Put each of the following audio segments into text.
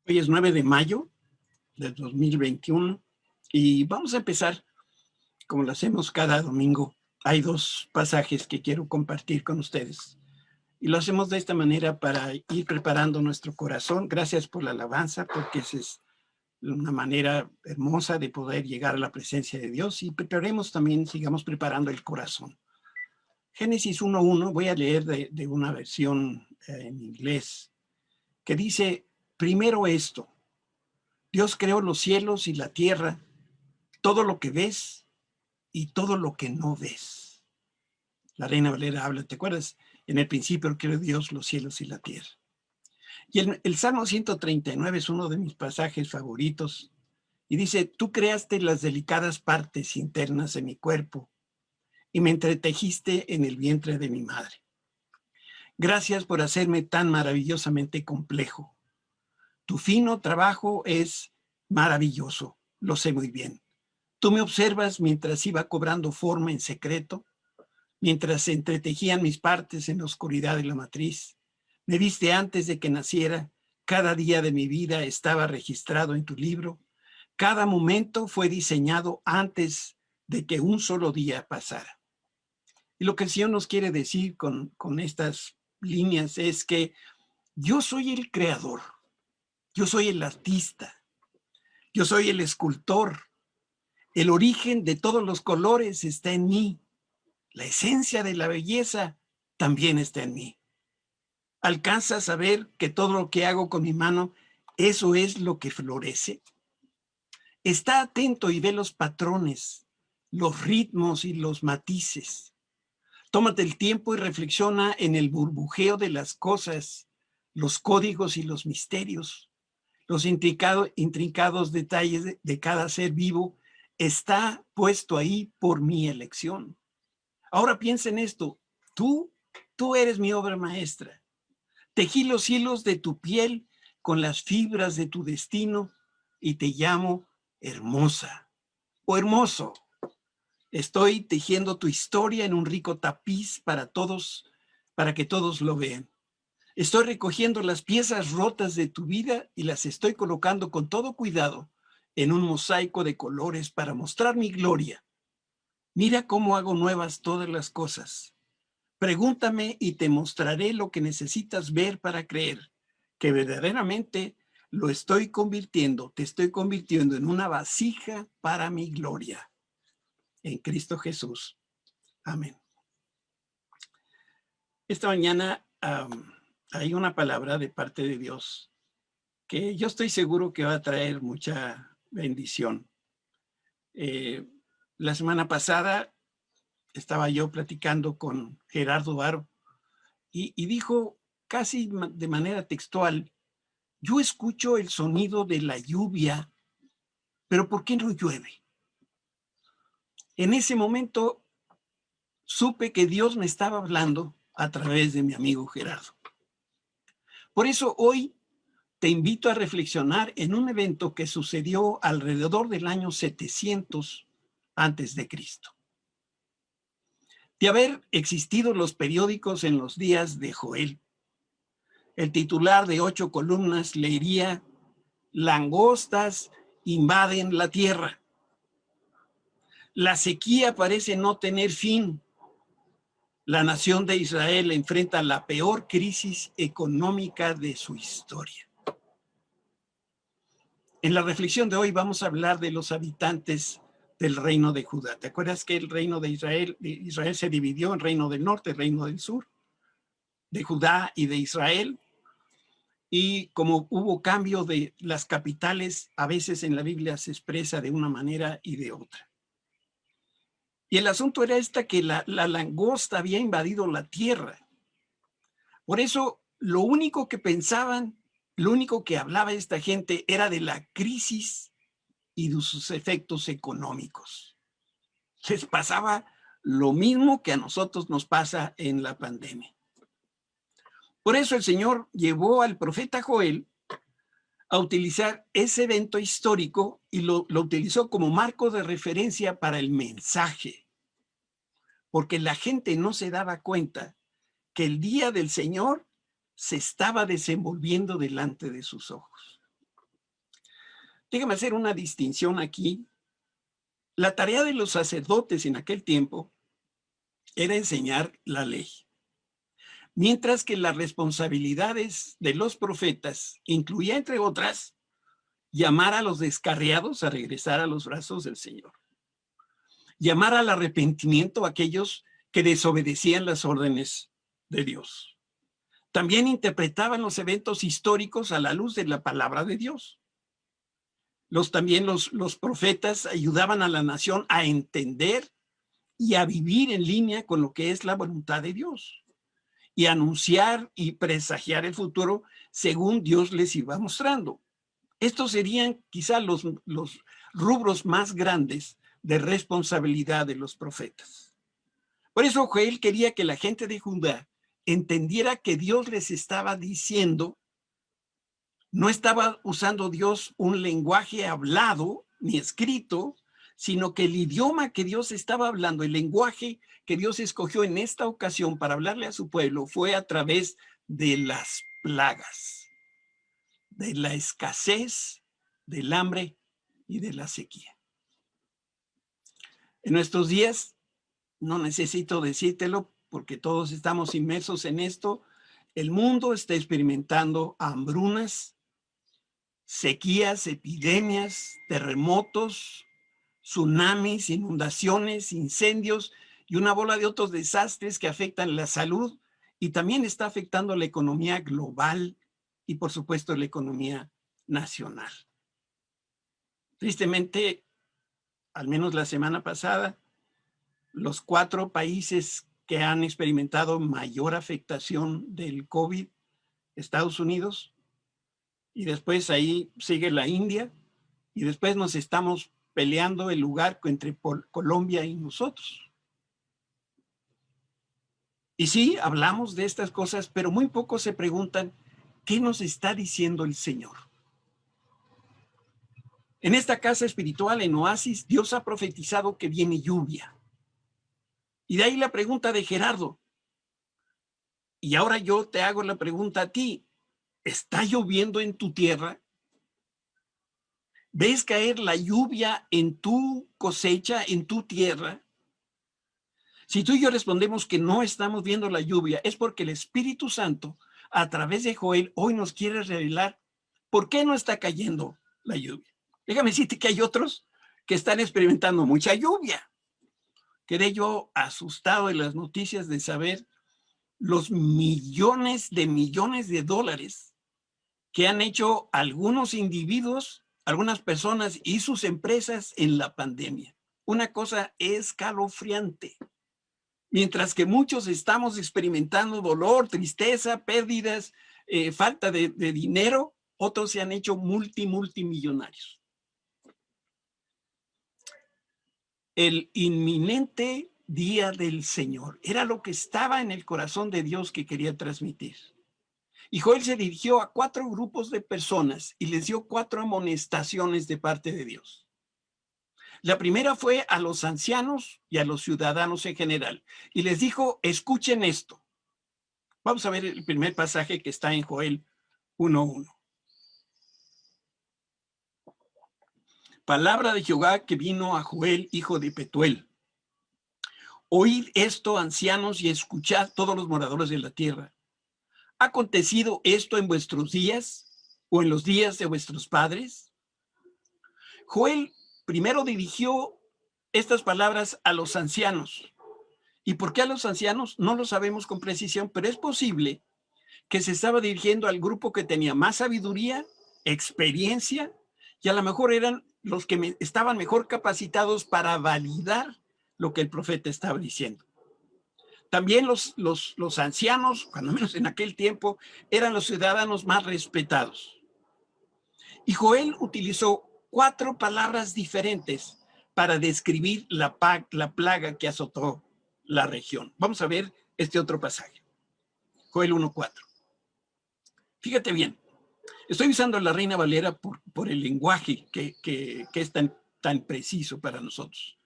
Hoy es 9 de mayo del 2021 y vamos a empezar como lo hacemos cada domingo. Hay dos pasajes que quiero compartir con ustedes y lo hacemos de esta manera para ir preparando nuestro corazón. Gracias por la alabanza, porque esa es una manera hermosa de poder llegar a la presencia de Dios, y preparemos también, sigamos preparando el corazón. Génesis 1:1, voy a leer de una versión en inglés que dice: primero esto, Dios creó los cielos y la tierra, todo lo que ves y todo lo que no ves. La Reina Valera habla, ¿te acuerdas? En el principio creó Dios los cielos y la tierra. Y el Salmo 139 es uno de mis pasajes favoritos. Y dice: tú creaste las delicadas partes internas de mi cuerpo y me entretejiste en el vientre de mi madre. Gracias por hacerme tan maravillosamente complejo. Tu fino trabajo es maravilloso, lo sé muy bien. Tú me observas mientras iba cobrando forma en secreto, mientras se entretejían mis partes en la oscuridad de la matriz. Me viste antes de que naciera, cada día de mi vida estaba registrado en tu libro, cada momento fue diseñado antes de que un solo día pasara. Y lo que el Señor nos quiere decir con estas líneas es que yo soy el creador, yo soy el artista, yo soy el escultor. El origen de todos los colores está en mí. La esencia de la belleza también está en mí. ¿Alcanzas a ver que todo lo que hago con mi mano, eso es lo que florece? Está atento y ve los patrones, los ritmos y los matices. Tómate el tiempo y reflexiona en el burbujeo de las cosas, los códigos y los misterios, los intrincados detalles de cada ser vivo. Está puesto ahí por mi elección. Ahora piensa en esto. Tú eres mi obra maestra. Tejí los hilos de tu piel con las fibras de tu destino y te llamo hermosa o hermoso. Estoy tejiendo tu historia en un rico tapiz para todos, para que todos lo vean. Estoy recogiendo las piezas rotas de tu vida y las estoy colocando con todo cuidado en un mosaico de colores para mostrar mi gloria. Mira cómo hago nuevas todas las cosas. Pregúntame y te mostraré lo que necesitas ver para creer, que verdaderamente lo estoy convirtiendo, te estoy convirtiendo en una vasija para mi gloria. En Cristo Jesús. Amén. Esta mañana hay una palabra de parte de Dios que yo estoy seguro que va a traer mucha bendición. La semana pasada estaba yo platicando con Gerardo Aro y dijo casi de manera textual: yo escucho el sonido de la lluvia, pero ¿por qué no llueve? En ese momento supe que Dios me estaba hablando a través de mi amigo Gerardo. Por eso hoy te invito a reflexionar en un evento que sucedió alrededor del año 700 antes de Cristo. De haber existido los periódicos en los días de Joel, el titular de 8 columnas leería: langostas invaden la tierra. La sequía parece no tener fin. La nación de Israel enfrenta la peor crisis económica de su historia. En la reflexión de hoy vamos a hablar de los habitantes del reino de Judá. ¿Te acuerdas que el reino de Israel se dividió en reino del norte, reino del sur, de Judá y de Israel? Y como hubo cambio de las capitales, a veces en la Biblia se expresa de una manera y de otra. Y el asunto era que la langosta había invadido la tierra. Por eso lo único que pensaban, lo único que hablaba esta gente era de la crisis y de sus efectos económicos. Les pasaba lo mismo que a nosotros nos pasa en la pandemia. Por eso el Señor llevó al profeta Joel a utilizar ese evento histórico y lo utilizó como marco de referencia para el mensaje, porque la gente no se daba cuenta que el día del Señor se estaba desenvolviendo delante de sus ojos. Déjame hacer una distinción aquí. La tarea de los sacerdotes en aquel tiempo era enseñar la ley, mientras que las responsabilidades de los profetas incluía, entre otras, llamar a los descarriados a regresar a los brazos del Señor, llamar al arrepentimiento a aquellos que desobedecían las órdenes de Dios. También interpretaban los eventos históricos a la luz de la palabra de Dios. También los profetas ayudaban a la nación a entender y a vivir en línea con lo que es la voluntad de Dios y anunciar y presagiar el futuro según Dios les iba mostrando. Estos serían quizá los rubros más grandes de responsabilidad de los profetas. Por eso Joel quería que la gente de Judá entendiera que Dios les estaba diciendo. No estaba usando Dios un lenguaje hablado ni escrito, sino que el idioma que Dios estaba hablando, el lenguaje que Dios escogió en esta ocasión para hablarle a su pueblo, fue a través de las plagas, de la escasez, del hambre y de la sequía. En nuestros días, no necesito decírtelo porque todos estamos inmersos en esto, el mundo está experimentando hambrunas, sequías, epidemias, terremotos, tsunamis, inundaciones, incendios y una bola de otros desastres que afectan la salud y también está afectando la economía global y, por supuesto, la economía nacional. Tristemente, al menos la semana pasada, los 4 países que han experimentado mayor afectación del COVID, Estados Unidos, y después ahí sigue la India, y después nos estamos peleando el lugar entre Colombia y nosotros. Y sí, hablamos de estas cosas, pero muy pocos se preguntan, ¿qué nos está diciendo el Señor? En esta casa espiritual, en Oasis, Dios ha profetizado que viene lluvia. Y de ahí la pregunta de Gerardo. Y ahora yo te hago la pregunta a ti. ¿Está lloviendo en tu tierra? ¿Ves caer la lluvia en tu cosecha, en tu tierra? Si tú y yo respondemos que no estamos viendo la lluvia, es porque el Espíritu Santo, a través de Joel, hoy nos quiere revelar por qué no está cayendo la lluvia. Déjame decirte que hay otros que están experimentando mucha lluvia. Quedé yo asustado en las noticias de saber los millones de dólares que han hecho algunos individuos, algunas personas y sus empresas en la pandemia. Una cosa escalofriante. Mientras que muchos estamos experimentando dolor, tristeza, pérdidas, falta de dinero, otros se han hecho multimillonarios. El inminente día del Señor era lo que estaba en el corazón de Dios que quería transmitir. Y Joel se dirigió a 4 grupos de personas y les dio 4 amonestaciones de parte de Dios. La primera fue a los ancianos y a los ciudadanos en general. Y les dijo, escuchen esto. Vamos a ver el primer pasaje que está en Joel 1:1. Palabra de Jehová que vino a Joel, hijo de Petuel. Oíd esto, ancianos, y escuchad todos los moradores de la tierra. ¿Ha acontecido esto en vuestros días o en los días de vuestros padres? Joel primero dirigió estas palabras a los ancianos. ¿Y por qué a los ancianos? No lo sabemos con precisión, pero es posible que se estaba dirigiendo al grupo que tenía más sabiduría, experiencia, y a lo mejor eran los que estaban mejor capacitados para validar lo que el profeta estaba diciendo. También los ancianos, cuando menos en aquel tiempo, eran los ciudadanos más respetados. Y Joel utilizó 4 palabras diferentes para describir la plaga que azotó la región. Vamos a ver este otro pasaje. Joel 1:4. Fíjate bien. Estoy usando la Reina Valera por el lenguaje que es tan preciso para nosotros.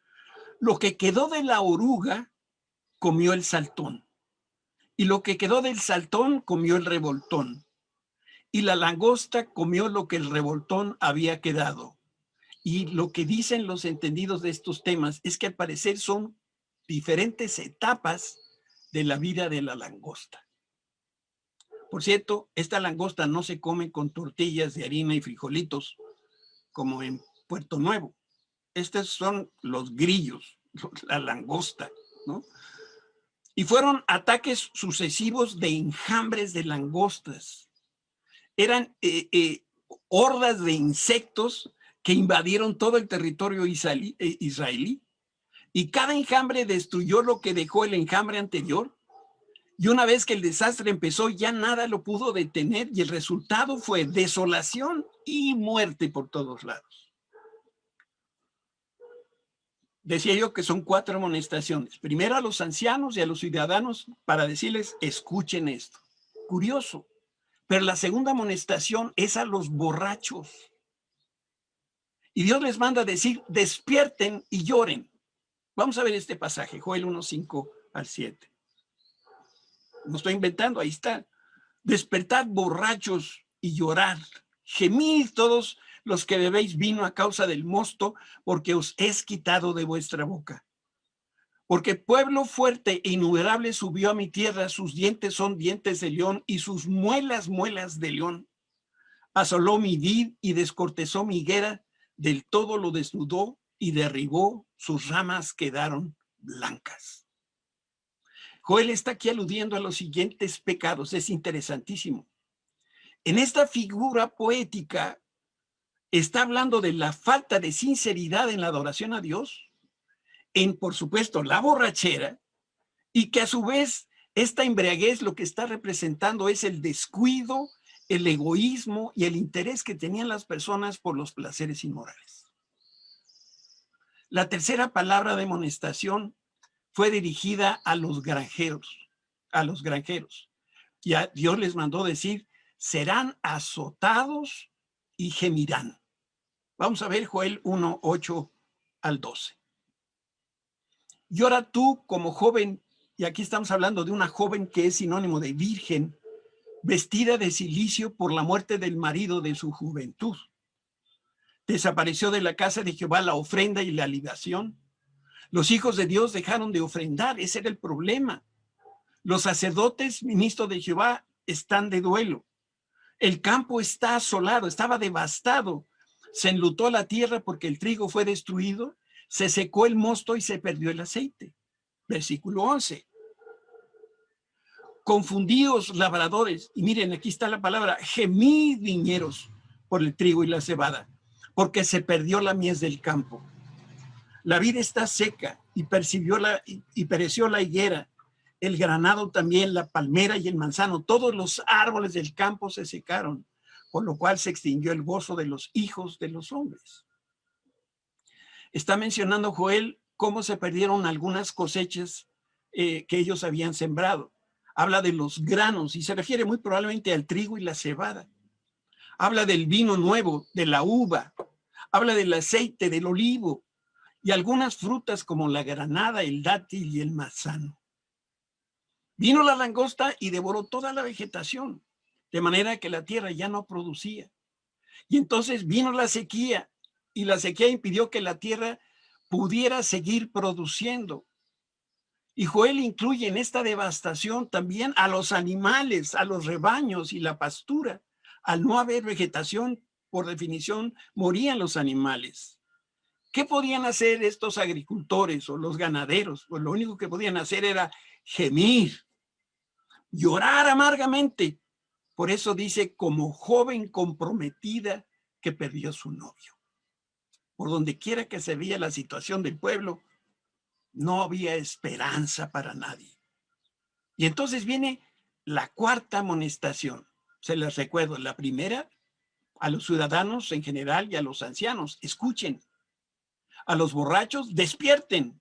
Lo que quedó de la oruga comió el saltón. Y lo que quedó del saltón comió el revoltón. Y la langosta comió lo que el revoltón había quedado. Y lo que dicen los entendidos de estos temas es que al parecer son diferentes etapas de la vida de la langosta. Por cierto, esta langosta no se come con tortillas de harina y frijolitos, como en Puerto Nuevo. Estos son los grillos, la langosta, ¿no? Y fueron ataques sucesivos de enjambres de langostas. Eran hordas de insectos que invadieron todo el territorio israelí. Y cada enjambre destruyó lo que dejó el enjambre anterior. Y una vez que el desastre empezó, ya nada lo pudo detener y el resultado fue desolación y muerte por todos lados. Decía yo que son 4 amonestaciones. Primero a los ancianos y a los ciudadanos para decirles, escuchen esto. Curioso. Pero la segunda amonestación es a los borrachos. Y Dios les manda a decir, despierten y lloren. Vamos a ver este pasaje, Joel 1:5 al 7. No estoy inventando, ahí está. Despertad borrachos y llorad. Gemid todos los que bebéis vino a causa del mosto, porque os es quitado de vuestra boca. Porque pueblo fuerte e innumerable subió a mi tierra, sus dientes son dientes de león y sus muelas, muelas de león. Asoló mi vid y descortezó mi higuera, del todo lo desnudó y derribó, sus ramas quedaron blancas. Joel está aquí aludiendo a los siguientes pecados, es interesantísimo. En esta figura poética está hablando de la falta de sinceridad en la adoración a Dios, en, por supuesto, la borrachera, y que a su vez esta embriaguez lo que está representando es el descuido, el egoísmo y el interés que tenían las personas por los placeres inmorales. La tercera palabra de amonestación fue dirigida a los granjeros, Y a Dios les mandó decir, serán azotados y gemirán. Vamos a ver Joel 1:8 al 12. Llora tú como joven, y aquí estamos hablando de una joven que es sinónimo de virgen, vestida de cilicio por la muerte del marido de su juventud. Desapareció de la casa de Jehová la ofrenda y la libación. Los hijos de Dios dejaron de ofrendar, ese era el problema. Los sacerdotes, ministros de Jehová, están de duelo. El campo está asolado, estaba devastado. Se enlutó la tierra porque el trigo fue destruido, se secó el mosto y se perdió el aceite. Versículo 11. Confundíos labradores, y miren, aquí está la palabra, gemid viñeros por el trigo y la cebada, porque se perdió la mies del campo. La vid está seca y pereció la higuera, el granado también, la palmera y el manzano, todos los árboles del campo se secaron, por lo cual se extinguió el gozo de los hijos de los hombres. Está mencionando Joel cómo se perdieron algunas cosechas que ellos habían sembrado. Habla de los granos y se refiere muy probablemente al trigo y la cebada. Habla del vino nuevo, de la uva. Habla del aceite, del olivo y algunas frutas como la granada, el dátil y el manzano. Vino la langosta y devoró toda la vegetación, de manera que la tierra ya no producía. Y entonces vino la sequía, y la sequía impidió que la tierra pudiera seguir produciendo. Y Joel incluye en esta devastación también a los animales, a los rebaños y la pastura. Al no haber vegetación, por definición, morían los animales. ¿Qué podían hacer estos agricultores o los ganaderos? Pues lo único que podían hacer era gemir, llorar amargamente. Por eso dice, como joven comprometida que perdió su novio. Por donde quiera que se veía la situación del pueblo, no había esperanza para nadie. Y entonces viene la cuarta amonestación. Se les recuerdo, la primera, a los ciudadanos en general y a los ancianos, escuchen. A los borrachos, despierten.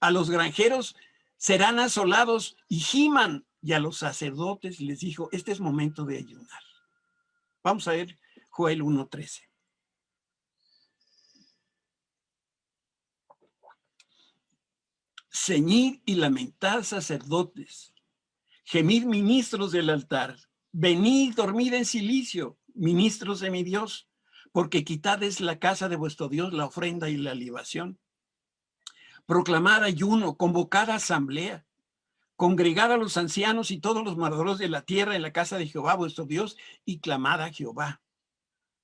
A los granjeros, serán asolados y giman. Y a los sacerdotes les dijo, este es momento de ayunar. Vamos a ver Joel 1:13. Ceñid y lamentad sacerdotes, gemid ministros del altar, venid, dormid en silicio, ministros de mi Dios, porque quitad es la casa de vuestro Dios la ofrenda y la libación. Proclamad ayuno, convocad asamblea, congregad a los ancianos y todos los moradores de la tierra en la casa de Jehová vuestro Dios y clamad a Jehová.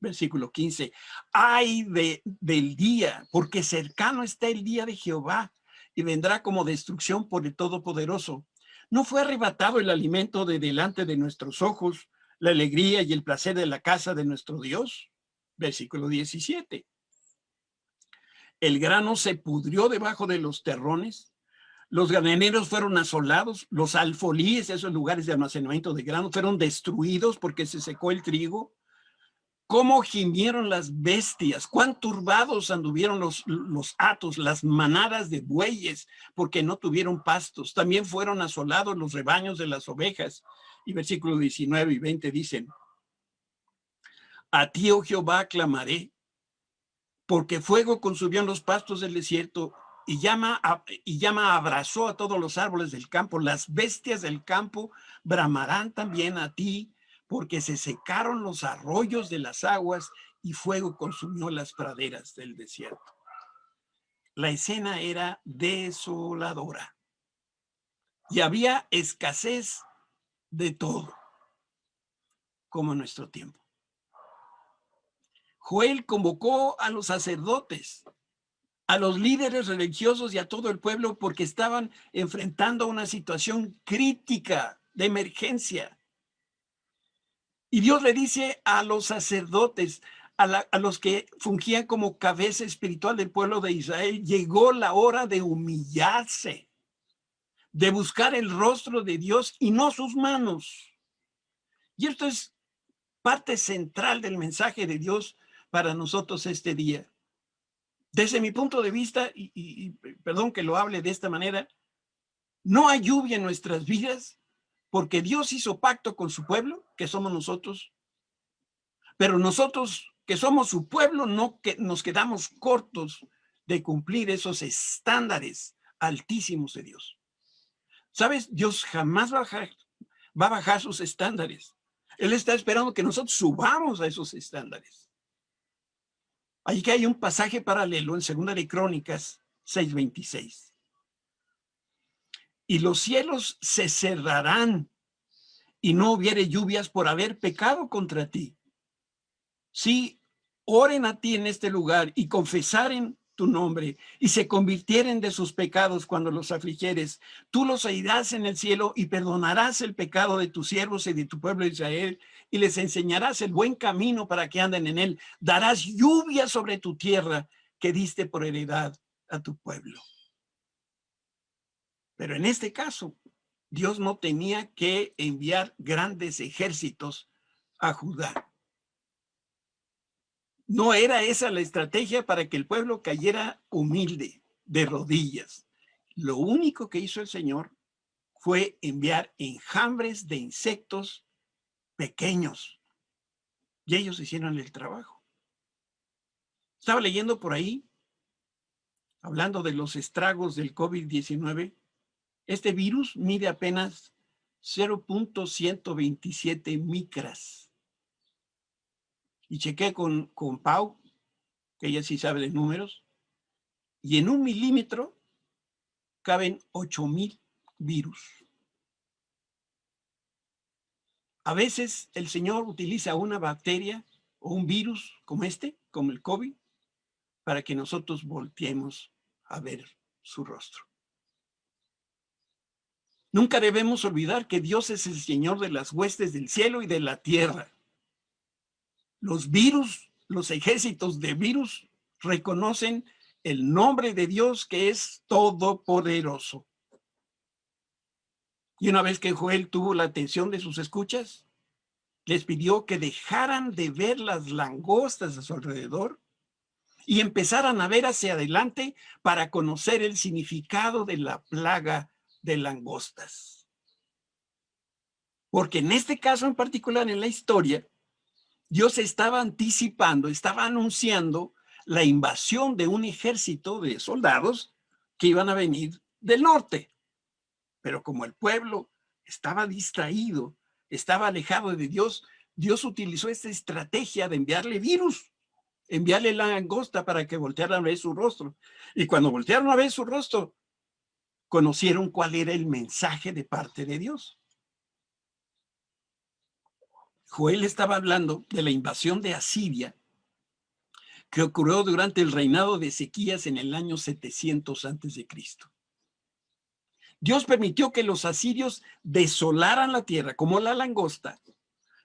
Versículo 15. Ay del día, porque cercano está el día de Jehová y vendrá como destrucción por el Todopoderoso. ¿No fue arrebatado el alimento de delante de nuestros ojos, la alegría y el placer de la casa de nuestro Dios? Versículo 17. El grano se pudrió debajo de los terrones, los graneros fueron asolados, los alfolíes, esos lugares de almacenamiento de grano, fueron destruidos porque se secó el trigo. Cómo gimieron las bestias, cuán turbados anduvieron los hatos, las manadas de bueyes, porque no tuvieron pastos. También fueron asolados los rebaños de las ovejas. Y versículos 19 y 20 dicen: a ti, oh Jehová, clamaré, porque fuego consumió los pastos del desierto y llama abrazó a todos los árboles del campo. Las bestias del campo bramarán también a ti, porque se secaron los arroyos de las aguas y fuego consumió las praderas del desierto. La escena era desoladora y había escasez de todo, como en nuestro tiempo. Joel convocó a los sacerdotes, a los líderes religiosos y a todo el pueblo porque estaban enfrentando una situación crítica de emergencia. Y Dios le dice a los sacerdotes, a los que fungían como cabeza espiritual del pueblo de Israel: llegó la hora de humillarse, de buscar el rostro de Dios y no sus manos. Y esto es parte central del mensaje de Dios para nosotros este día. Desde mi punto de vista, y perdón que lo hable de esta manera, no hay lluvia en nuestras vidas porque Dios hizo pacto con su pueblo, que somos nosotros, pero nosotros, que somos su pueblo, no que nos quedamos cortos de cumplir esos estándares altísimos de Dios. ¿Sabes? Dios jamás va a bajar sus estándares. Él está esperando que nosotros subamos a esos estándares. Ahí que hay un pasaje paralelo en 2 de Crónicas 6:26. Y los cielos se cerrarán y no hubiere lluvias por haber pecado contra ti. Si oren a ti en este lugar y confesaren tu nombre y se convirtieren de sus pecados cuando los afligieres, tú los oirás en el cielo y perdonarás el pecado de tus siervos y de tu pueblo Israel y les enseñarás el buen camino para que anden en él. Darás lluvia sobre tu tierra que diste por heredad a tu pueblo. Pero en este caso, Dios no tenía que enviar grandes ejércitos a Judá. No era esa la estrategia para que el pueblo cayera humilde, de rodillas. Lo único que hizo el Señor fue enviar enjambres de insectos pequeños. Y ellos hicieron el trabajo. Estaba leyendo por ahí, hablando de los estragos del COVID-19, este virus mide apenas 0.127 micras. Y chequé con Pau, que ella sí sabe de números, y en 1 milímetro caben 8,000 virus. A veces el Señor utiliza una bacteria o un virus como este, como el COVID, para que nosotros volteemos a ver su rostro. Nunca debemos olvidar que Dios es el Señor de las huestes del cielo y de la tierra. Los virus, los ejércitos de virus reconocen el nombre de Dios, que es todopoderoso. Y una vez que Joel tuvo la atención de sus escuchas, les pidió que dejaran de ver las langostas a su alrededor y empezaran a ver hacia adelante para conocer el significado de la plaga de langostas. Porque en este caso en particular, en la historia, Dios estaba anticipando, estaba anunciando la invasión de un ejército de soldados que iban a venir del norte. Pero como el pueblo estaba distraído, estaba alejado de Dios, Dios utilizó esta estrategia de enviarle virus enviarle la langosta para que voltearan a ver su rostro. Y cuando voltearon a ver su rostro, conocieron cuál era el mensaje de parte de Dios. Joel estaba hablando de la invasión de Asiria que ocurrió durante el reinado de Ezequías en el año 700 a.C. Dios permitió que los asirios desolaran la tierra como la langosta,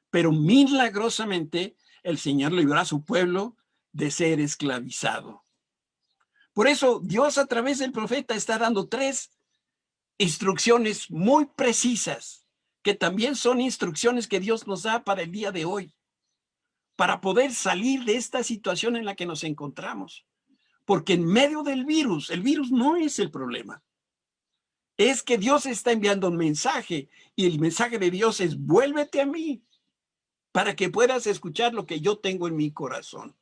pero milagrosamente el Señor libró a su pueblo de ser esclavizado. Por eso Dios a través del profeta está dando 3 instrucciones muy precisas, que también son instrucciones que Dios nos da para el día de hoy, para poder salir de esta situación en la que nos encontramos. Porque en medio del virus, el virus no es el problema. Es que Dios está enviando un mensaje y el mensaje de Dios es: vuélvete a mí para que puedas escuchar lo que yo tengo en mi corazón.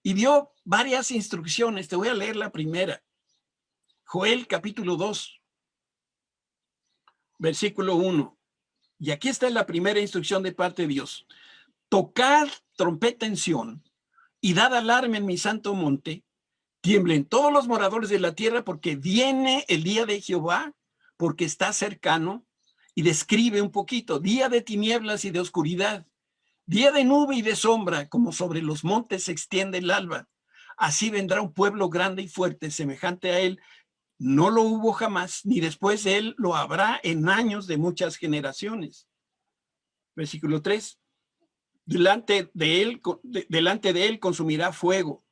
Y dio varias instrucciones. Te voy a leer la primera. Joel capítulo 2, versículo 1. Y aquí está la primera instrucción de parte de Dios. Tocad trompeta en Sión y dad alarma en mi santo monte. Tiemblen todos los moradores de la tierra, porque viene el día de Jehová, porque está cercano. Y describe un poquito: día de tinieblas y de oscuridad, día de nube y de sombra, como sobre los montes se extiende el alba. Así vendrá un pueblo grande y fuerte, semejante a él. No lo hubo jamás, ni después de él lo habrá en años de muchas generaciones. Versículo 3. Delante de él consumirá fuego.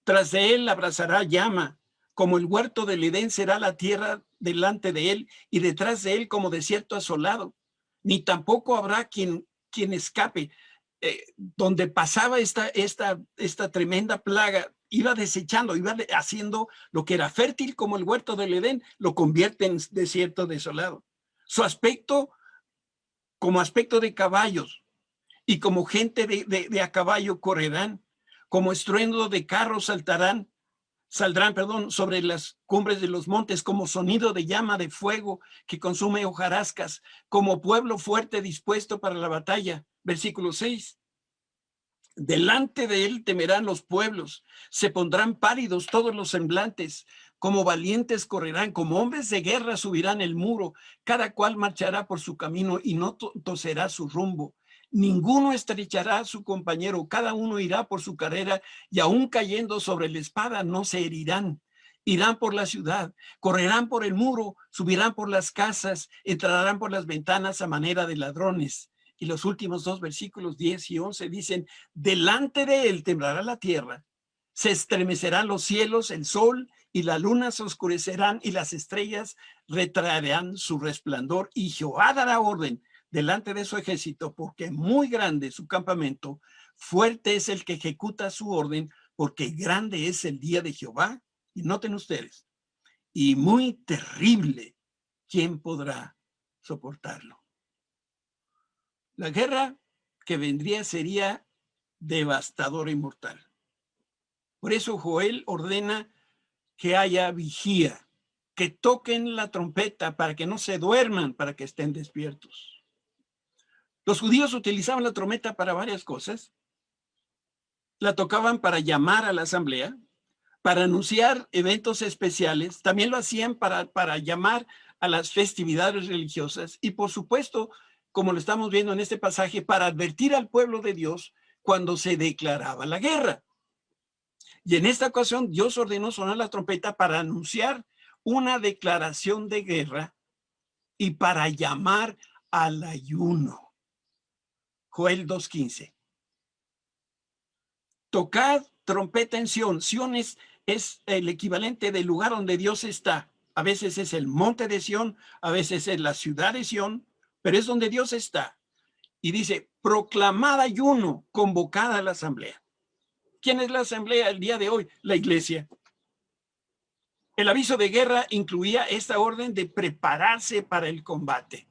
Tras de él abrazará llama, como el huerto del Edén será la tierra delante de él, y detrás de él como desierto asolado. Ni tampoco habrá quien escape. Donde pasaba esta tremenda plaga, iba desechando, iba haciendo lo que era fértil como el huerto del Edén, lo convierte en desierto desolado. Su aspecto, como aspecto de caballos, y como gente de a caballo correrán, como estruendo de carros saldrán sobre las cumbres de los montes, como sonido de llama de fuego que consume hojarascas, como pueblo fuerte dispuesto para la batalla. Versículo 6. Delante de él temerán los pueblos, se pondrán pálidos todos los semblantes, como valientes correrán, como hombres de guerra subirán el muro, cada cual marchará por su camino y no torcerá su rumbo. Ninguno estrechará a su compañero, cada uno irá por su carrera, y aún cayendo sobre la espada no se herirán. Irán por la ciudad, correrán por el muro, subirán por las casas, entrarán por las ventanas a manera de ladrones. Y los últimos 2 versículos 10 y 11 dicen: delante de él temblará la tierra, se estremecerán los cielos, el sol y la luna se oscurecerán, y las estrellas retraerán su resplandor, y Jehová dará orden delante de su ejército, porque muy grande su campamento, fuerte es el que ejecuta su orden, porque grande es el día de Jehová. Y noten ustedes, y muy terrible, ¿quién podrá soportarlo? La guerra que vendría sería devastadora y mortal. Por eso Joel ordena que haya vigía, que toquen la trompeta para que no se duerman, para que estén despiertos. Los judíos utilizaban la trompeta para varias cosas. La tocaban para llamar a la asamblea, para anunciar eventos especiales. También lo hacían para llamar a las festividades religiosas. Y por supuesto, como lo estamos viendo en este pasaje, para advertir al pueblo de Dios cuando se declaraba la guerra. Y en esta ocasión Dios ordenó sonar la trompeta para anunciar una declaración de guerra y para llamar al ayuno. Joel 2:15. Tocad trompeta en Sión. Sión es el equivalente del lugar donde Dios está. A veces es el monte de Sión, a veces es la ciudad de Sión, pero es donde Dios está. Y dice: proclamad ayuno, convocad a la asamblea. ¿Quién es la asamblea el día de hoy? La iglesia. El aviso de guerra incluía esta orden de prepararse para el combate.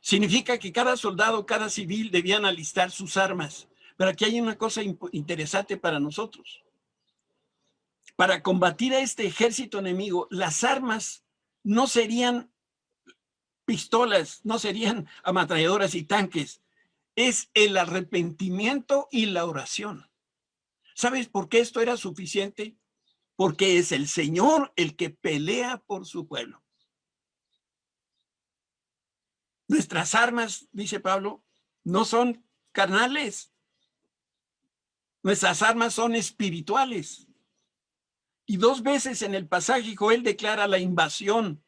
Significa que cada soldado, cada civil debían alistar sus armas. Pero aquí hay una cosa interesante para nosotros. Para combatir a este ejército enemigo, las armas no serían pistolas, no serían ametralladoras y tanques. es el arrepentimiento y la oración. ¿Sabes por qué esto era suficiente? Porque es el Señor el que pelea por su pueblo. Nuestras armas, dice Pablo, no son carnales. Nuestras armas son espirituales. Y 2 veces en el pasaje Joel declara la invasión.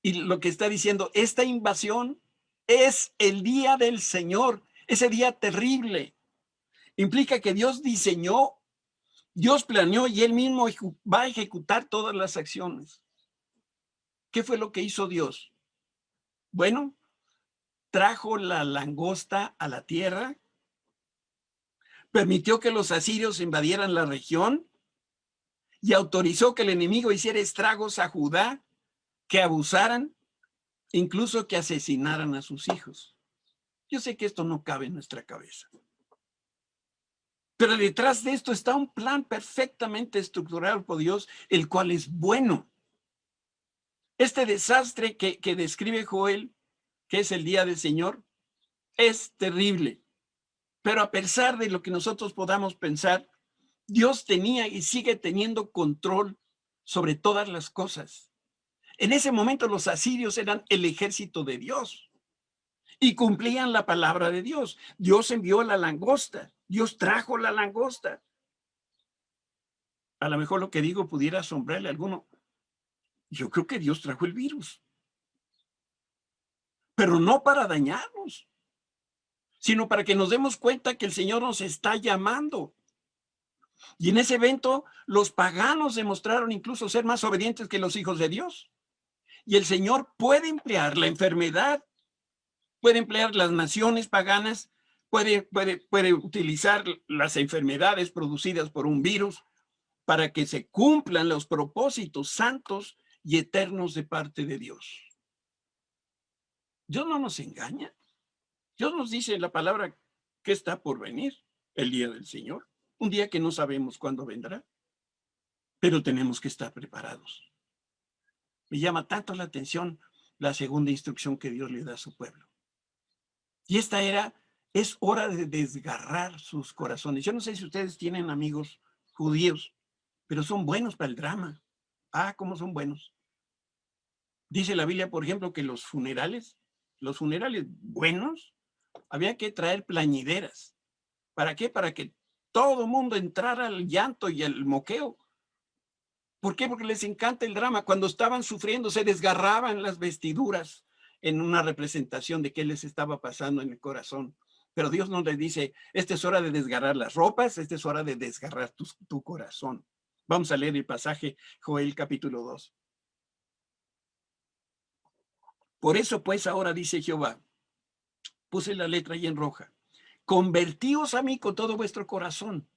Y lo que está diciendo, esta invasión es el día del Señor, ese día terrible. Implica que Dios diseñó, Dios planeó y Él mismo va a ejecutar todas las acciones. ¿Qué fue lo que hizo Dios? Bueno, trajo la langosta a la tierra, permitió que los asirios invadieran la región y autorizó que el enemigo hiciera estragos a Judá, que abusaran, incluso que asesinaran a sus hijos. Yo sé que esto no cabe en nuestra cabeza. Pero detrás de esto está un plan perfectamente estructurado por Dios, el cual es bueno. Este desastre que describe Joel, que es el día del Señor, es terrible. Pero a pesar de lo que nosotros podamos pensar, Dios tenía y sigue teniendo control sobre todas las cosas. En ese momento los asirios eran el ejército de Dios y cumplían la palabra de Dios. Dios envió la langosta, Dios trajo la langosta. A lo mejor lo que digo pudiera asombrarle a alguno. Yo creo que Dios trajo el virus, pero no para dañarnos, sino para que nos demos cuenta que el Señor nos está llamando. Y en ese evento, los paganos demostraron incluso ser más obedientes que los hijos de Dios. Y el Señor puede emplear la enfermedad, puede emplear las naciones paganas, puede utilizar las enfermedades producidas por un virus para que se cumplan los propósitos santos y eternos de parte de Dios. Dios no nos engaña. Dios nos dice en la palabra que está por venir, el día del Señor, un día que no sabemos cuándo vendrá, pero tenemos que estar preparados. Me llama tanto la atención la segunda instrucción que Dios le da a su pueblo. Y esta es hora de desgarrar sus corazones. Yo no sé si ustedes tienen amigos judíos, pero son buenos para el drama. Ah, cómo son buenos. Dice la Biblia, por ejemplo, que los funerales buenos, había que traer plañideras. ¿Para qué? Para que todo mundo entrara al llanto y al moqueo. ¿Por qué? Porque les encanta el drama. Cuando estaban sufriendo, se desgarraban las vestiduras en una representación de qué les estaba pasando en el corazón. Pero Dios no les dice, esta es hora de desgarrar las ropas, esta es hora de desgarrar tu corazón. Vamos a leer el pasaje, Joel capítulo 2. Por eso pues ahora dice Jehová, puse la letra ahí en roja, convertíos a mí con todo vuestro corazón,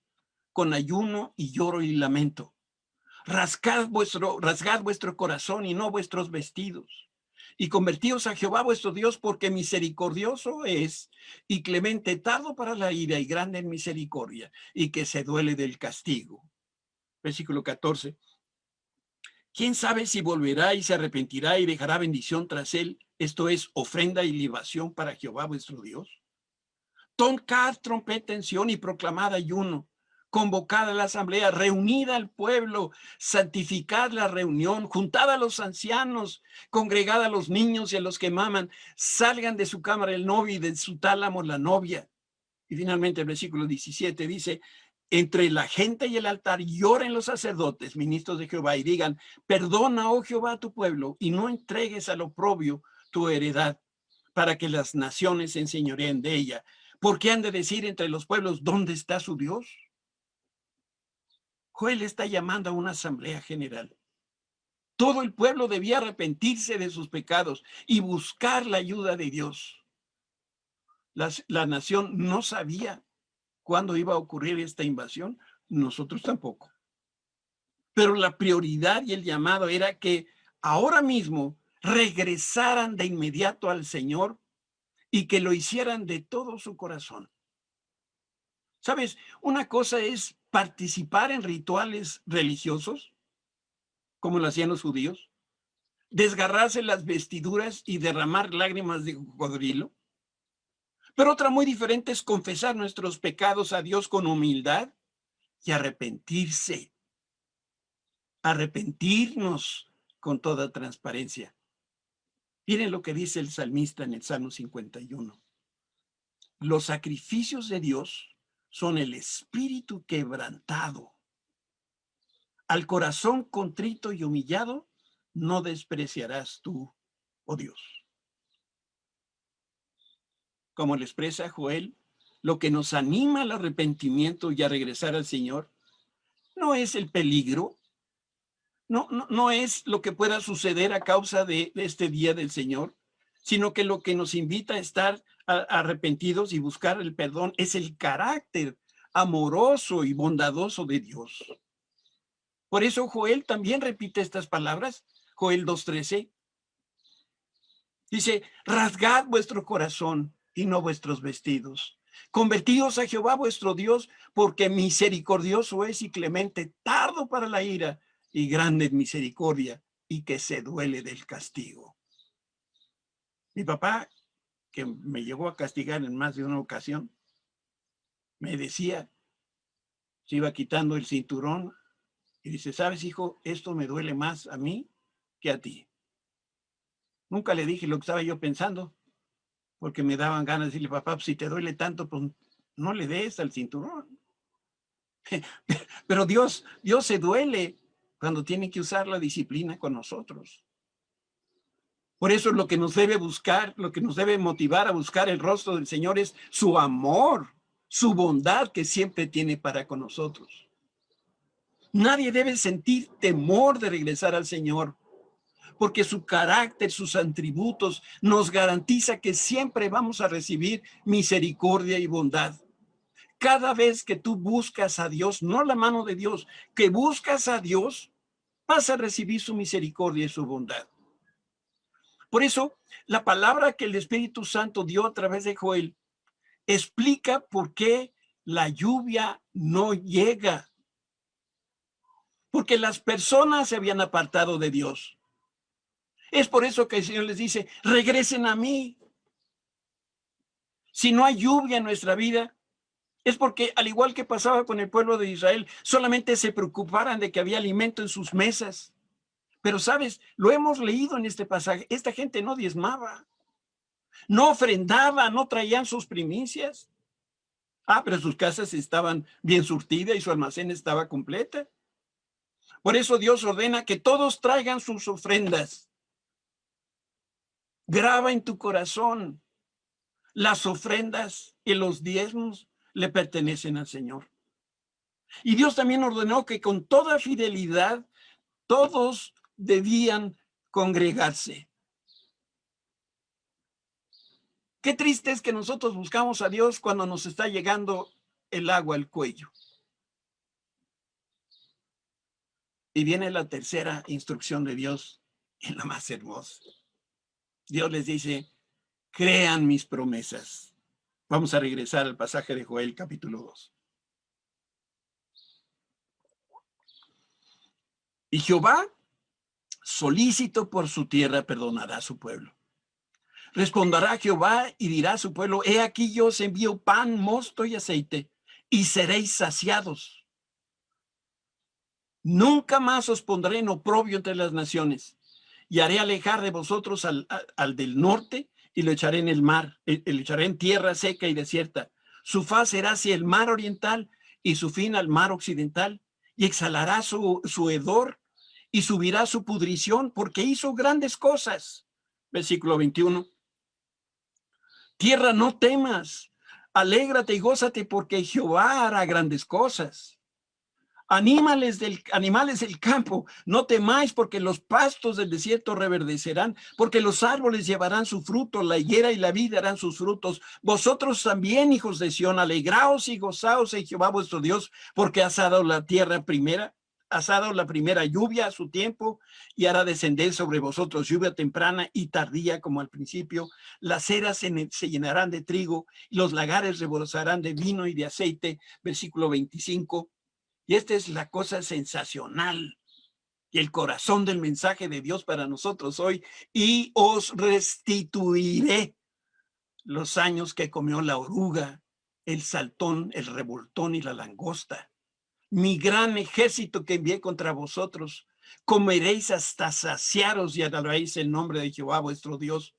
con ayuno y lloro y lamento. Rasgad vuestro corazón y no vuestros vestidos. Y convertíos a Jehová vuestro Dios, porque misericordioso es y clemente, tardo para la ira y grande en misericordia, y que se duele del castigo. Versículo 14. ¿Quién sabe si volverá y se arrepentirá y dejará bendición tras él? Esto es ofrenda y libación para Jehová vuestro Dios. Tocad trompeta en Sión y proclamad ayuno. Convocad a la asamblea, reunid al pueblo, santificad la reunión, juntad a los ancianos, congregad a los niños y a los que maman, salgan de su cámara el novio y de su tálamo la novia. Y finalmente el versículo 17 dice, entre la gente y el altar lloren los sacerdotes, ministros de Jehová, y digan, perdona, oh Jehová, a tu pueblo, y no entregues al oprobio tu heredad, para que las naciones se enseñoreen de ella. ¿Por qué han de decir entre los pueblos, ¿dónde está su Dios? Joel está llamando a una asamblea general. Todo el pueblo debía arrepentirse de sus pecados y buscar la ayuda de Dios. La nación no sabía cuándo iba a ocurrir esta invasión, nosotros tampoco. Pero la prioridad y el llamado era que ahora mismo regresaran de inmediato al Señor y que lo hicieran de todo su corazón. ¿Sabes? Una cosa es participar en rituales religiosos, como lo hacían los judíos, desgarrarse las vestiduras y derramar lágrimas de cocodrilo. Pero otra muy diferente es confesar nuestros pecados a Dios con humildad y arrepentirse. Arrepentirnos con toda transparencia. Miren lo que dice el salmista en el Salmo 51. Los sacrificios de Dios son el espíritu quebrantado. Al corazón contrito y humillado no despreciarás tú, oh Dios. Como le expresa Joel, lo que nos anima al arrepentimiento y a regresar al Señor no es el peligro, no es lo que pueda suceder a causa de este día del Señor, sino que lo que nos invita a estar arrepentidos y buscar el perdón es el carácter amoroso y bondadoso de Dios. Por eso Joel también repite estas palabras, Joel 2:13. Dice, rasgad vuestro corazón y no vuestros vestidos. Convertíos a Jehová vuestro Dios, porque misericordioso es y clemente, tardo para la ira y grande en misericordia, y que se duele del castigo. Mi papá, que me llegó a castigar en más de una ocasión, me decía, se iba quitando el cinturón y dice, ¿sabes, hijo? Esto me duele más a mí que a ti. Nunca le dije lo que estaba yo pensando, porque me daban ganas de decirle, papá, pues, si te duele tanto, pues no le des al cinturón. Pero Dios se duele cuando tiene que usar la disciplina con nosotros. Por eso lo que nos debe buscar, lo que nos debe motivar a buscar el rostro del Señor es su amor, su bondad que siempre tiene para con nosotros. Nadie debe sentir temor de regresar al Señor, porque su carácter, sus atributos nos garantiza que siempre vamos a recibir misericordia y bondad. Cada vez que tú buscas a Dios, no la mano de Dios, que buscas a Dios, vas a recibir su misericordia y su bondad. Por eso, la palabra que el Espíritu Santo dio a través de Joel explica por qué la lluvia no llega. Porque las personas se habían apartado de Dios. Es por eso que el Señor les dice, regresen a mí. Si no hay lluvia en nuestra vida, es porque, al igual que pasaba con el pueblo de Israel, solamente se preocuparan de que había alimento en sus mesas. Pero, ¿sabes? Lo hemos leído en este pasaje. Esta gente no diezmaba, no ofrendaba, no traían sus primicias. Pero sus casas estaban bien surtidas y su almacén estaba completa. Por eso Dios ordena que todos traigan sus ofrendas. Graba en tu corazón, las ofrendas y los diezmos le pertenecen al Señor. Y Dios también ordenó que con toda fidelidad todos debían congregarse. Qué triste es que nosotros buscamos a Dios cuando nos está llegando el agua al cuello. Y viene la tercera instrucción de Dios, y la más hermosa. Dios les dice, crean mis promesas. Vamos a regresar al pasaje de Joel, capítulo 2. Y Jehová, solícito por su tierra, perdonará a su pueblo. Responderá Jehová y dirá a su pueblo, he aquí yo os envío pan, mosto y aceite, y seréis saciados. Nunca más os pondré en oprobio entre las naciones, y haré alejar de vosotros al del norte, y lo echaré en el mar, lo echaré en tierra seca y desierta. Su faz será hacia el mar oriental, y su fin al mar occidental, y exhalará su hedor, y subirá su pudrición, porque hizo grandes cosas. Versículo 21. Tierra, no temas, alégrate y gózate, porque Jehová hará grandes cosas. Animales del campo, no temáis, porque los pastos del desierto reverdecerán, porque los árboles llevarán su fruto, la higuera y la vid darán sus frutos. Vosotros también, hijos de Sión, alegraos y gozaos en Jehová vuestro Dios, porque has dado la tierra primera, has dado la primera lluvia a su tiempo, y hará descender sobre vosotros lluvia temprana y tardía como al principio. Las eras se llenarán de trigo, y los lagares rebosarán de vino y de aceite. Versículo 25. Y esta es la cosa sensacional y el corazón del mensaje de Dios para nosotros hoy. Y os restituiré los años que comió la oruga, el saltón, el revoltón y la langosta. Mi gran ejército que envié contra vosotros, comeréis hasta saciaros y adoraréis el nombre de Jehová vuestro Dios,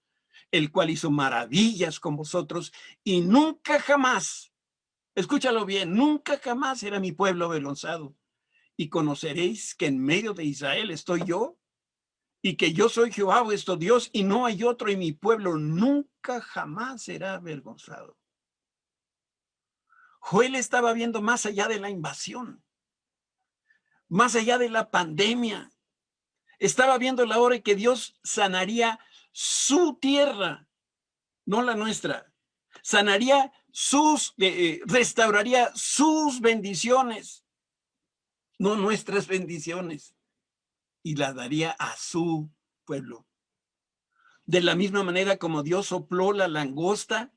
el cual hizo maravillas con vosotros, y nunca jamás, escúchalo bien, nunca jamás era mi pueblo avergonzado. Y conoceréis que en medio de Israel estoy yo, y que yo soy Jehová vuestro Dios, y no hay otro, y mi pueblo nunca jamás será avergonzado. Joel estaba viendo más allá de la invasión, más allá de la pandemia. Estaba viendo la hora en que Dios sanaría su tierra, no la nuestra. Sanaría restauraría sus bendiciones, no nuestras bendiciones, y las daría a su pueblo. De la misma manera como Dios sopló la langosta,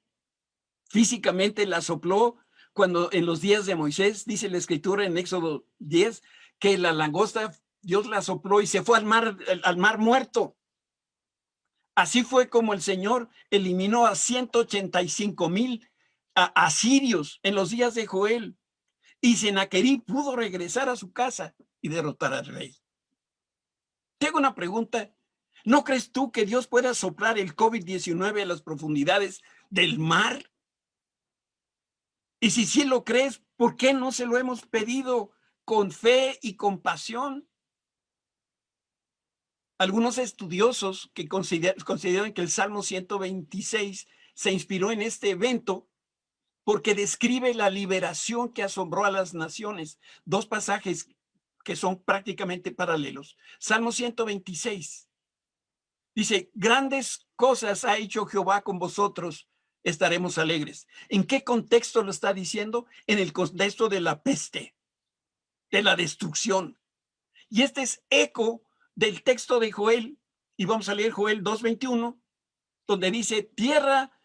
físicamente la sopló cuando en los días de Moisés, dice la escritura en Éxodo 10, que la langosta Dios la sopló y se fue al mar muerto. Así fue como el Señor eliminó a 185,000 asirios en los días de Joel, y Sennacherib pudo regresar a su casa y derrotar al rey. Te hago una pregunta. ¿No crees tú que Dios pueda soplar el COVID-19 a las profundidades del mar? Y si sí lo crees, ¿por qué no se lo hemos pedido con fe y compasión? Algunos estudiosos que consideran que el Salmo 126 se inspiró en este evento porque describe la liberación que asombró a las naciones. Dos pasajes que son prácticamente paralelos. Salmo 126 dice: grandes cosas ha hecho Jehová con vosotros, estaremos alegres. ¿En qué contexto lo está diciendo? En el contexto de la peste, de la destrucción. Y este es eco del texto de Joel, y vamos a leer Joel 2:21, donde dice: tierra,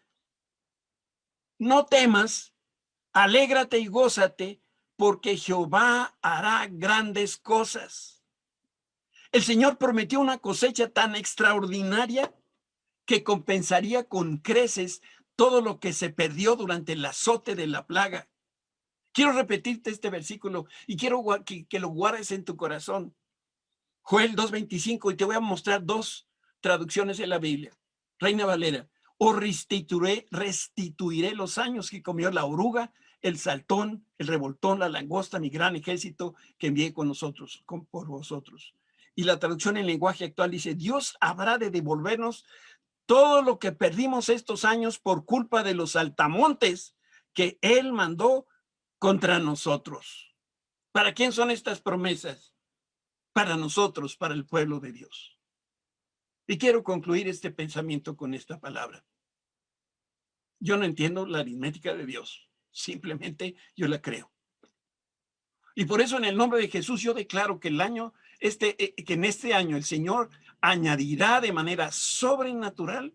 no temas, alégrate y gózate, porque Jehová hará grandes cosas. El Señor prometió una cosecha tan extraordinaria que compensaría con creces todo lo que se perdió durante el azote de la plaga. Quiero repetirte este versículo y quiero que lo guardes en tu corazón. Joel 2:25, y te voy a mostrar dos traducciones de la Biblia. Reina Valera: o restituiré los años que comió la oruga, el saltón, el revoltón, la langosta, mi gran ejército que envié con nosotros, por vosotros. Y la traducción en lenguaje actual dice: Dios habrá de devolvernos todo lo que perdimos estos años por culpa de los saltamontes que Él mandó contra nosotros. ¿Para quién son estas promesas? Para nosotros, para el pueblo de Dios. Y quiero concluir este pensamiento con esta palabra. Yo no entiendo la aritmética de Dios, simplemente yo la creo. Y por eso en el nombre de Jesús yo declaro que que en este año el Señor añadirá de manera sobrenatural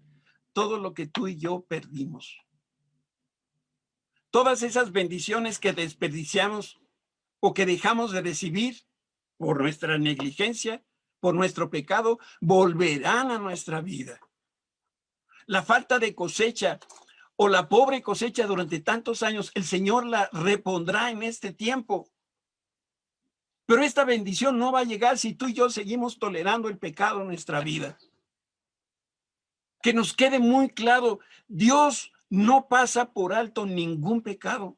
todo lo que tú y yo perdimos. Todas esas bendiciones que desperdiciamos o que dejamos de recibir por nuestra negligencia, por nuestro pecado, volverán a nuestra vida. La falta de cosecha o la pobre cosecha durante tantos años, el Señor la repondrá en este tiempo. Pero esta bendición no va a llegar si tú y yo seguimos tolerando el pecado en nuestra vida. Que nos quede muy claro, Dios no pasa por alto ningún pecado.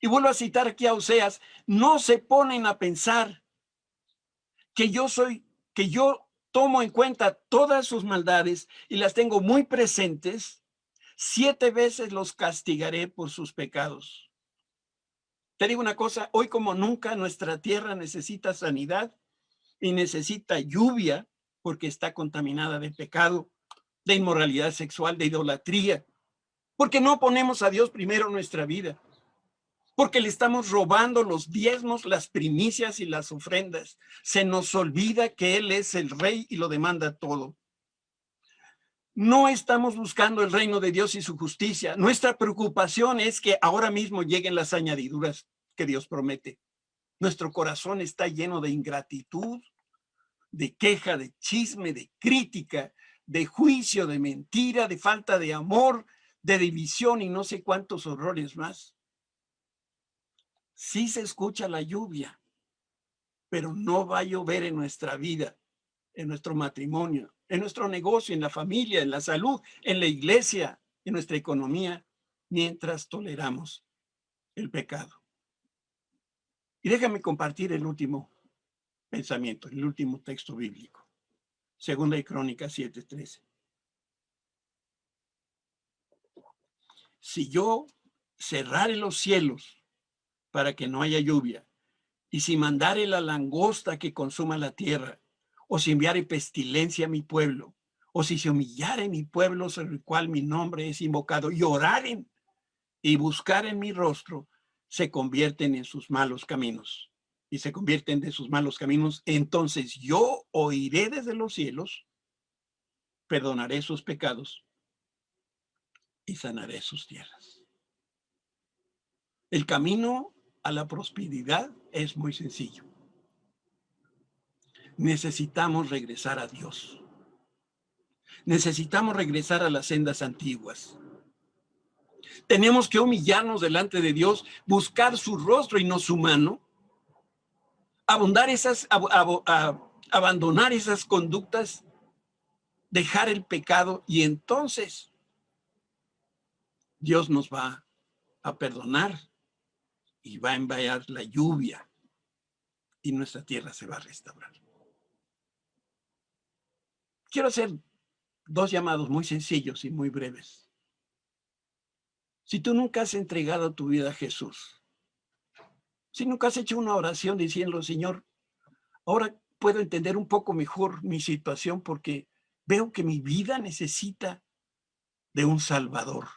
Y vuelvo a citar aquí a Oseas: no se ponen a pensar que yo tomo en cuenta todas sus maldades y las tengo muy presentes. 7 veces los castigaré por sus pecados. Te digo una cosa, hoy como nunca nuestra tierra necesita sanidad y necesita lluvia, porque está contaminada de pecado, de inmoralidad sexual, de idolatría, porque no ponemos a Dios primero en nuestra vida, porque le estamos robando los diezmos, las primicias y las ofrendas. Se nos olvida que Él es el Rey y lo demanda todo. No estamos buscando el reino de Dios y su justicia. Nuestra preocupación es que ahora mismo lleguen las añadiduras que Dios promete. Nuestro corazón está lleno de ingratitud, de queja, de chisme, de crítica, de juicio, de mentira, de falta de amor, de división y no sé cuántos horrores más. Sí se escucha la lluvia, pero no va a llover en nuestra vida, en nuestro matrimonio, en nuestro negocio, en la familia, en la salud, en la iglesia, en nuestra economía, mientras toleramos el pecado. Y déjame compartir el último pensamiento, el último texto bíblico. Segunda de Crónicas 7:13. Si yo cerrare los cielos para que no haya lluvia, y si mandare la langosta que consuma la tierra, o si enviare pestilencia a mi pueblo, o si se humillare mi pueblo sobre el cual mi nombre es invocado, y oraren y buscaren mi rostro, se convierten en sus malos caminos. Y se convierten de sus malos caminos, entonces yo oiré desde los cielos, perdonaré sus pecados y sanaré sus tierras. El camino a la prosperidad es muy sencillo. Necesitamos regresar a Dios. Necesitamos regresar a las sendas antiguas. Tenemos que humillarnos delante de Dios, buscar su rostro y no su mano, abandonar esas conductas, dejar el pecado, y entonces Dios nos va a perdonar y va a enviar la lluvia y nuestra tierra se va a restaurar. Quiero hacer dos llamados muy sencillos y muy breves. Si tú nunca has entregado tu vida a Jesús, si nunca has hecho una oración diciendo, Señor, ahora puedo entender un poco mejor mi situación porque veo que mi vida necesita de un Salvador.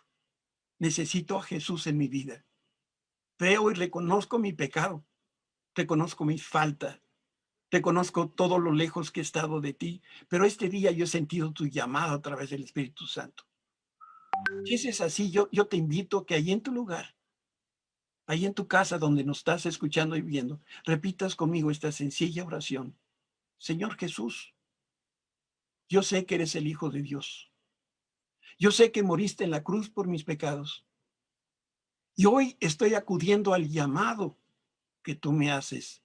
Necesito a Jesús en mi vida. Veo y reconozco mi pecado, reconozco mi falta, reconozco todo lo lejos que he estado de ti, pero este día yo he sentido tu llamado a través del Espíritu Santo. Si es así, yo te invito a que ahí en tu lugar, ahí en tu casa donde nos estás escuchando y viendo, repitas conmigo esta sencilla oración. Señor Jesús, yo sé que eres el Hijo de Dios. Yo sé que moriste en la cruz por mis pecados. Y hoy estoy acudiendo al llamado que tú me haces.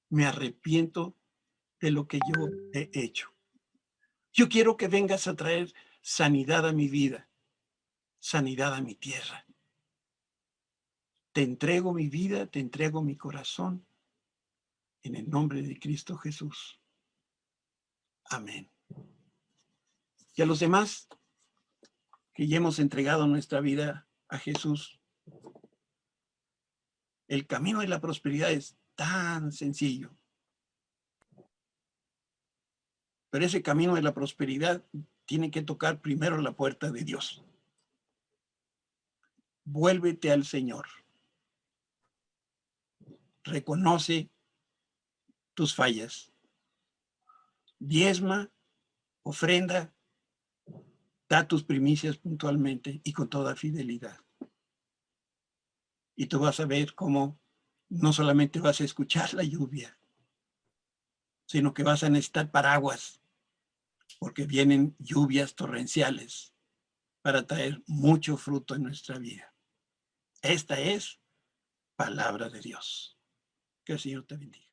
Me arrepiento de lo que yo he hecho. Yo quiero que vengas a traer sanidad a mi vida, sanidad a mi tierra. Te entrego mi vida, te entrego mi corazón, en el nombre de Cristo Jesús. Amén. Y a los demás que ya hemos entregado nuestra vida a Jesús, el camino de la prosperidad es tan sencillo. Pero ese camino de la prosperidad tiene que tocar primero la puerta de Dios. Vuélvete al Señor. Reconoce tus fallas. Diezma, ofrenda, da tus primicias puntualmente y con toda fidelidad. Y tú vas a ver cómo no solamente vas a escuchar la lluvia, sino que vas a necesitar paraguas, porque vienen lluvias torrenciales para traer mucho fruto en nuestra vida. Esta es palabra de Dios. Que el Señor te bendiga.